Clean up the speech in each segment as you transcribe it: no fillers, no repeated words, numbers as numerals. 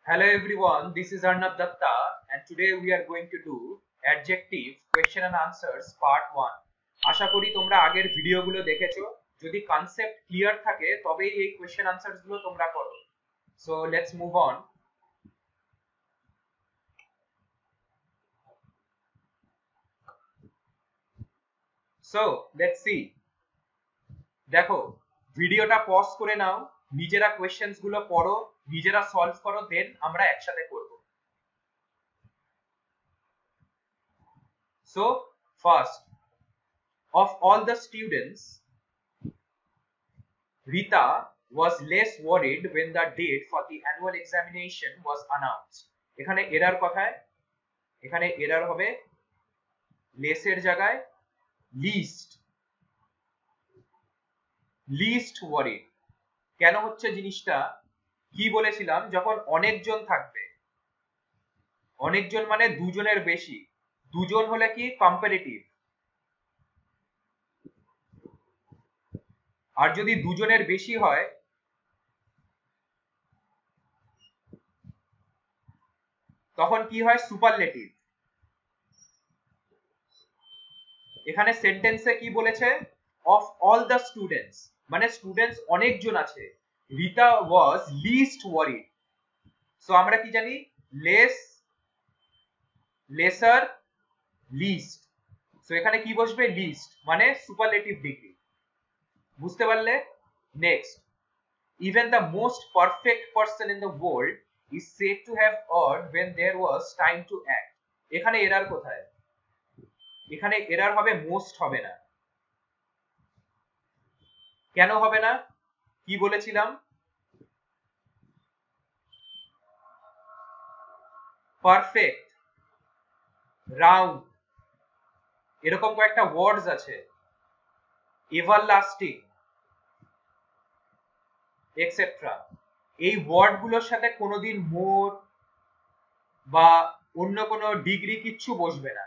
Hello everyone, this is Arnab Datta and today we are going to do adjective question and answers part 1. আশা করি তোমরা আগের ভিডিওগুলো দেখেছো। যদি কনসেপ্ট ক্লিয়ার থাকে তবেই এই কোয়েশ্চেন আনসারস গুলো তোমরা করো। So let's move on. So let's see. দেখো ভিডিওটা পজ করে নাও, নিজেরা কোয়েশ্চেনস গুলো পড়ো, নিজেরা সলভ করো, দেন আমরা একসাথে করব। So first, of all the students, Rita was less worried when the date for the annual examination was announced. এখানে এরার কথায়, এখানে এরার হবে less এর জায়গায় least, least worried। কেন হচ্ছে জিনিসটা, কি বলেছিলাম, যখন অনেকজন থাকবে, অনেকজন মানে দুজনের বেশি, দুজন হলে কি কম্পারেটিভ, আর যদি দুজনের বেশি হয় তখন কি হয়, সুপারলেটিভ। এখানে সেন্টেন্সে কি বলেছে, অফ অল দ্য স্টুডেন্টস, মানে স্টুডেন্টস অনেকজন আছে, রিতা ওয়াজ লিস্ট ওয়ারিড। সো আমরা কি জানি, লেস, লেসার, লিস্ট। সো এখানে কি বসবে, লিস্ট মানে সুপারলেটিভ ডিগ্রি। বুঝতে পারলে? Next, even the most perfect person in the world is said to have erred when there was time to act. এখানে এরার কোথায়, এখানে এরার হবে মোস্ট, হবে না। কেন হবে না, কি বলেছিলাম, পারফেক্ট, রাউন্ড, এরকম কয়েকটা ওয়ার্ডস আছে, এভারলাস্টিং এক্সেট্রা। এই ওয়ার্ড গুলোর সাথে কোনোদিন মোর বা অন্য কোনো ডিগ্রি কিচ্ছু বসবে না,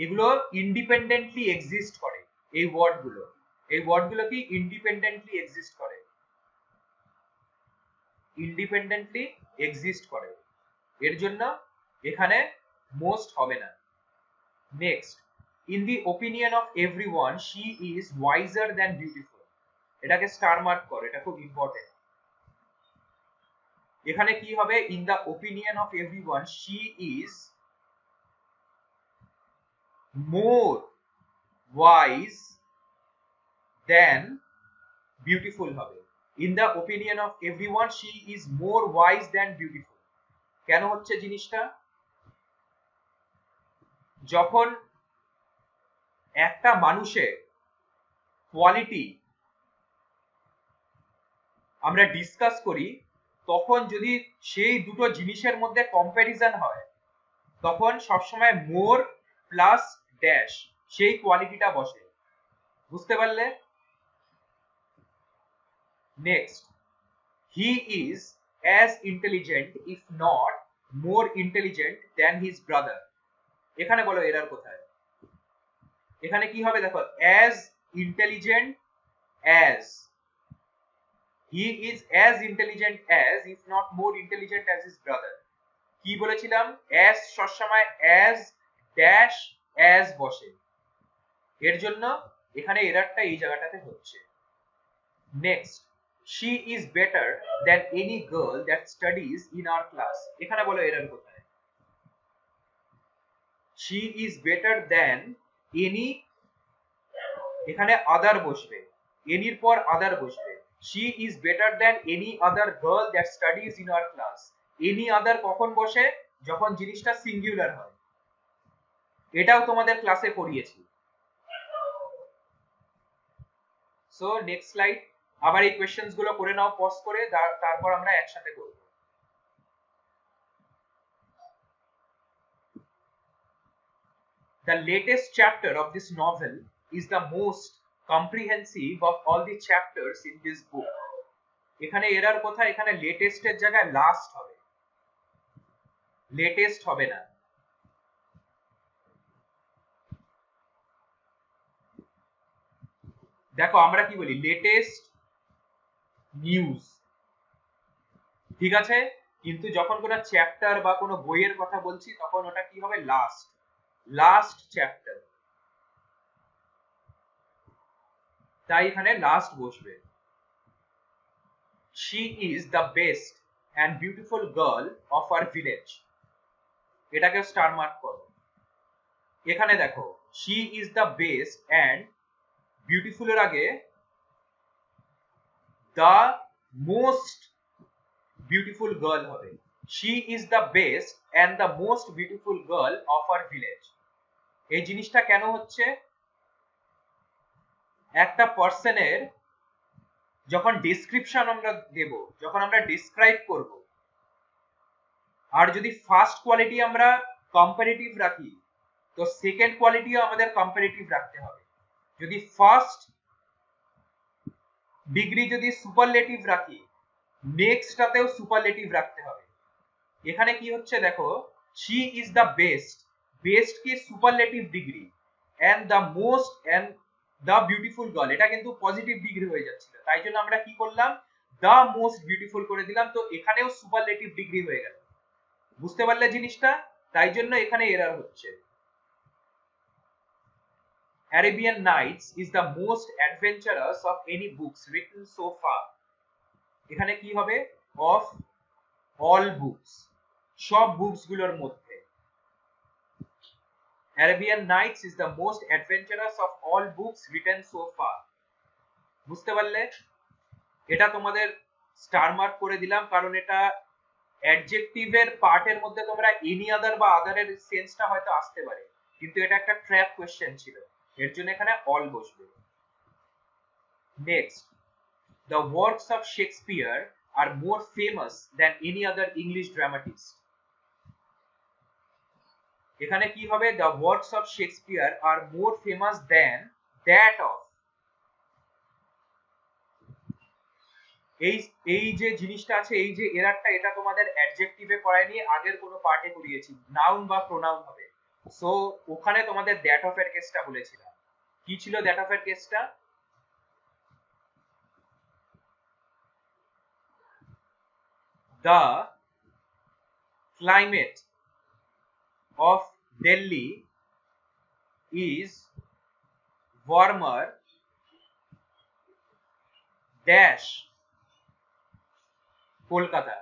এগুলো ইন্ডিপেন্ডেন্টলি এক্সিস্ট করে। এই ওয়ার্ডগুলো, এই ওয়ার্ডগুলো কি ইন্ডিপেন্ডেন্টলি এক্সিস্ট করে, ইন্ডিপেন্ডেন্টলি এক্সিস্ট করে, এর জন্য এখানে মোস্ট হবে না। Next, in the opinion of everyone she is wiser than beautiful. এটাকে স্টার মার্ক করো, এটা খুব ইম্পর্টেন্ট। এখানে কি হবে, in the opinion of everyone she is more wise than beautiful হবে। In the opinion of everyone she is more wise than beautiful. কেন হচ্ছে জিনিসটা, যখন একটা মানুষের কোয়ালিটি আমরা ডিসকাস করি, তখন যদি সেই দুটো জিনিসের মধ্যে কম্প্যারিজন হয়, তখন সবসময় মোর প্লাস ড্যাশ সেই কোয়ালিটিটা বসে। বুঝতে পারলে? Next, he is as intelligent if not more intelligent than his brother. এখানে বলো এরার কোথায়, এখানে কি হবে দেখো, as intelligent as, he is as intelligent as if not more intelligent as his brother। কি বলেছিলাম, as সবসময় as ড্যাশ as বসে, এর জন্য এখানে এরারটা এই জায়গাটাতে হচ্ছে। Next, she is better than any girl that studies in our class। এখানে বলো এরার কোথায়, she is better than any, এখানে আদার বসবে, এনির পর আদার বসবে। she is better than any other girl that studies in our class। any other কখন বসে, যখন জিনিসটা সিঙ্গুলার হয়। এটাও তোমাদের ক্লাসে পড়িয়েছি। সো নেক্সট স্লাইড, আবার এই কোশ্চেনস গুলো করে নাও পজ করে, তারপর আমরা একসাথে করব। The latest chapter of this novel is the most comprehensive of all the chapters in this book। এখানে এরার কোথায়, এখানে লেটেস্ট এর জায়গায় লাস্ট হবে, লেটেস্ট হবে না। দেখো আমরা কি বলি, লেটেস্ট নিউজ, ঠিক আছে। কিন্তু যখন কোনো চ্যাপ্টার বা কোনো বইয়ের কথা বলছি তখন ওটা কি হবে, লাস্ট চ্যাপ্টার, তাই এখানে লাস্ট বসবে। she is the best and beautiful girl of our village, এটাকে স্টার মার্ক করো। এখানে দেখো she is the best and beautiful এর আগে the most beautiful girl হবে। she is the best and the most beautiful girl of our village। এই জিনিসটা কেন হচ্ছে, একটা পার্সনের যখন ডেসক্রিপশন আমরা দেব, যখন আমরা ডিসক্রাইব করব, আর যদি ফার্স্ট কোয়ালিটি আমরা কম্পারেটিভ রাখি তো সেকেন্ড কোয়ালিটিও আমাদের কম্পারেটিভ রাখতে হবে। যদি ফার্স্ট ডিগ্রি যদি সুপারলেটিভ রাখি, নেক্সটটাতেও সুপারলেটিভ রাখতে হবে। এখানে কি হচ্ছে দেখো, she is the best, best কি superlative degree, and the most and the beautiful girl, এটা কিন্তু পজিটিভ ডিগ্রি হয়ে যাচ্ছিল, তাই জন্য আমরা কি করলাম, the most beautiful করে দিলাম, তো এখানেও সুপারলেটিভ ডিগ্রি হয়ে গেল। বুঝতে পারলে জিনিসটা, তাই জন্য এখানে এরর হচ্ছে। Arabian Nights is the most adventurous of any books written so far, এখানে কি হবে, of all books, সব বুকস গুলোর মধ্যে। Arabian Nights is the most adventurous of all books written so far, বুঝতে পারলে? এটা তোমাদের স্টার মার্ক করে দিলাম, কারণ এটা অ্যাডজেক্টিভের পার্টের মধ্যে তোমরা এনি আদার বা আদারের সেন্সটা হয়তো আসতে পারে, কিন্তু এটা একটা ট্র্যাপ কোশ্চেন ছিল, এর জন্য এখানে অল বসবে। Next, the works of Shakespeare are more famous than any other English dramatist, এখানে কি হবে, the works of Shakespeare are more famous than that of, এই যে জিনিসটা আছে, এই যে এরারটা, এটা তোমাদের অ্যাডজেক্টিভে করায়নি, আগের কোনো পার্টে করিয়েছি, নাউন বা প্রোনাউন হবে। সো ওখানে তোমাদের দ্যাট অফ এর কেসটা বলেছিলাম। কি ছিল দ্যাট অফ এর কেসটা, the climate of Delhi is warmer dash Kolkata.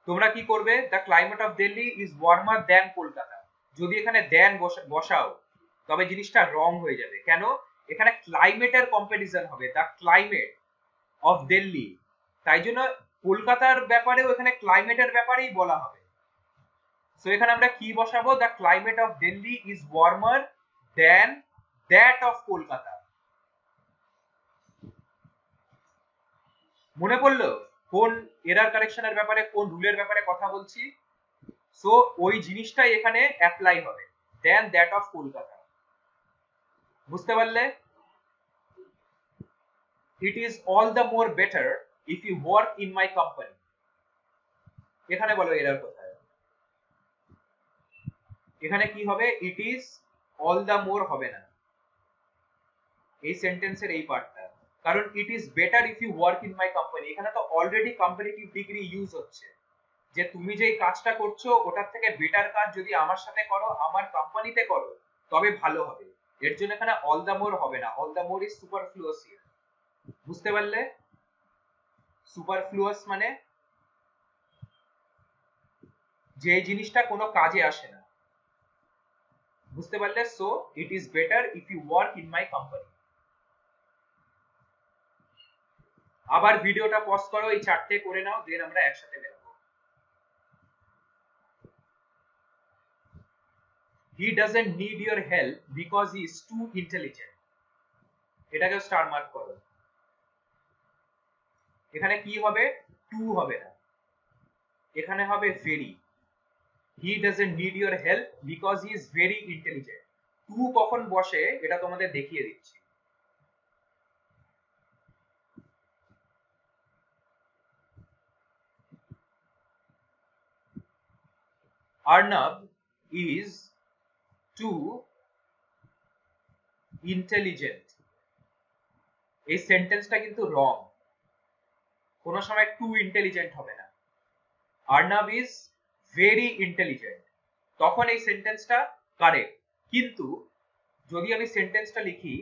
তোমরা কি করবে, the climate of Delhi is warmer than Kolkata, যদি এখানে দ্যান বসাও তবে জিনিসটা রং হয়ে যাবে। কেন, এখানে ক্লাইমেটের কম্পারিজন হবে, দ্য ক্লাইমেট অফ দিল্লি, তাই জন্য কলকাতার ব্যাপারেও এখানে ক্লাইমেটের ব্যাপারেই বলা হবে। সো এখানে আমরা কি বসাবো, the climate of Delhi is warmer than that of Kolkata. মনে পড়লো কোন এরার কারেকশনের ব্যাপারে, কোন রুলের ব্যাপারে কথা বলছি? সো ওই জিনিসটাই এখানে অ্যাপ্লাই হবে, দেন দ্যাট অফ কলকাতা। বুঝতে পারলে? It is all the more better if you work in my company, এখানে বলো এরার কোথায়, এখানে কি হবে, it is all the more হবে না এই সেন্টেন্সের এই পার্টটা, কারণ it is better if you work in my company, এখানে তো অলরেডি কম্পারেটিভ ডিগ্রি ইউজ হচ্ছে, যে তুমি যে কাজটা করছো ওটার থেকে বেটার কাজ যদি আমার সাথে করো, আমার কোম্পানিতে করো, তবে ভালো হবে। এর জন্য এখানে অল দ্য মোর হবে না, all the more is superfluous here. বুঝতে পারলে? সুপারফ্লুয়াস মানে যে জিনিসটা কোনো কাজে আসে না। বুঝতে পারলে? So it is better if you work in my company. আবার ভিডিওটা পজ করো, এই চারটে করে নাও, দেন আমরা একসাথে বেরোবো। He doesn't need your help because he is too intelligent, এটাকে স্টার মার্ক করো। এখানে কি হবে, টু হবে না, এখানে হবে very. He doesn't need your help because he is very intelligent, too কখন বসে এটা তোমাদের দেখিয়ে দিচ্ছি। Arnab is too intelligent, এই সেন্টেন্সটা কিন্তু রং। কোনো সময় টু ইন্টেলিজেন্ট হবে না। আর্নাব ইজ ভেরি ইন্টেলিজেন্ট, তখন এই সেন্টেন্সটা কারেক্ট। কিন্তু যদি আমি সেন্টেন্সটা লিখি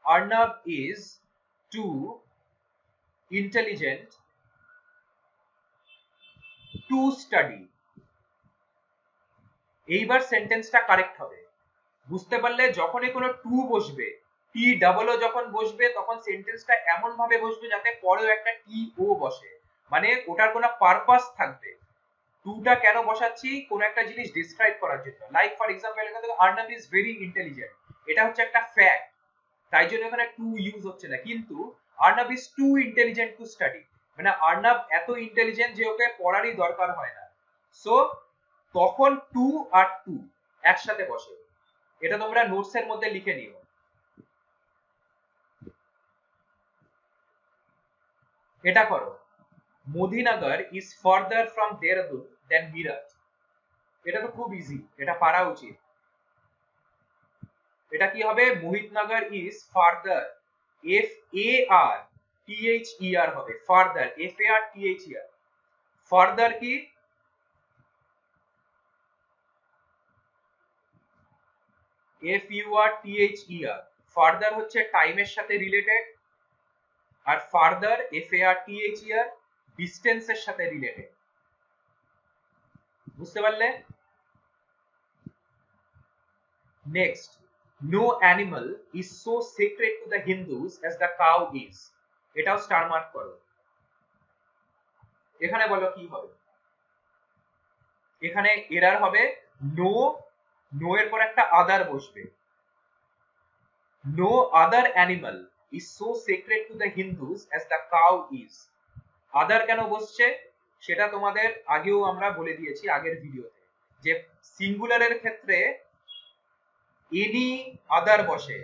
Arnab is too intelligent to study, এইবার সেন্টেন্সটা কারেক্ট হবে। বুঝতে পারলে যখনই কোনো টু বসবে, টি ডাবল ও যখন বসবে, তখন সেন্টেন্সটা এমন ভাবে বসবে যাতে পরেও একটা টি ও বসে, মানে ওটার কোনো পারপাস থাকবে। টুটা কেন বসাচ্ছি, কোন একটা জিনিস ডিসক্রাইব করার জন্য। লাইক ফর এক্সাম্পল এখানে দেখো আর্নাব ইজ ভেরি ইন্টেলিজেন্ট, এটা হচ্ছে একটা ফ্যাক্ট, তাই জন্য এখানে টু ইউজ হচ্ছে না। কিন্তু Arnab is too intelligent to study, মানে আর্নাব এত ইন্টেলিজেন্ট যে ওকে পড়ারই দরকার হয় না। সো তখন টু আর টু একসাথে বসে। এটা তোমরা নোটস এর মধ্যে লিখে নিও। এটা করো, মোদিনগর ইজ ফার্দার ফ্রম দেহরাদুন দেন মিরাট। এটা তো খুব ইজি, এটা পারা উচিত। এটা কি হবে, Mohitnagar is farther, F A R T H E R হবে, farther F A R T H E R. Further কি, F U R T H E R. Further হচ্ছে টাইমের সাথে রিলেটেড, আর farther F A R T H E R ডিস্টেন্সের সাথে related. বুঝতে পারলে? Next, no animal is so sacred to the Hindus as the cow is. এটাও star mark করো। এখানে বলো কি হবে, এখানে এরার হবে নো, নো এর পর একটা আদার বসবে। no other animal is so sacred to the Hindus as the cow is. আদার কেন বসছে সেটা তোমাদের আগেও আমরা বলে দিয়েছি আগের ভিডিওতে, যে সিঙ্গুলারের ক্ষেত্রে এনি আদার বসে,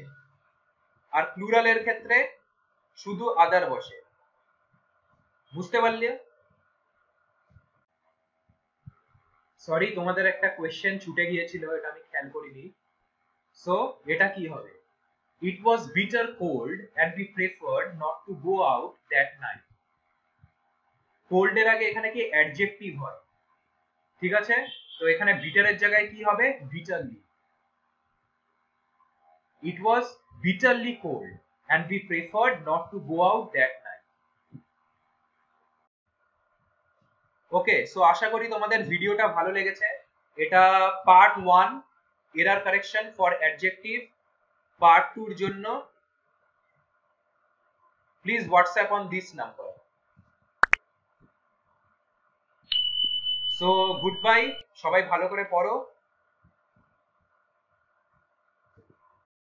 আর প্লুরালের ক্ষেত্রে শুধু আদার বসে। বুঝতে পারলে? সরি, তোমাদের একটা কোয়েশ্চেন ছুটে গিয়েছিল, এটা আমি খেয়াল করিনি। সো এটা কি হবে, it was bitter cold and we preferred not to go out that night. Cold এর আগে এখানে কি অ্যাডজেক্টিভ হয়, ঠিক আছে? তো এখানে বিটারের জায়গায় কি হবে, bitterly. It was bitterly cold and we preferred not to go out that night. Okay, so আশা করি তোমাদের ভিডিওটা ভালো লেগেছে। এটা part 1 error correction for adjective. Part 2 এর জন্য please WhatsApp on this number. So good bye, সবাই ভালো করে পড়ো।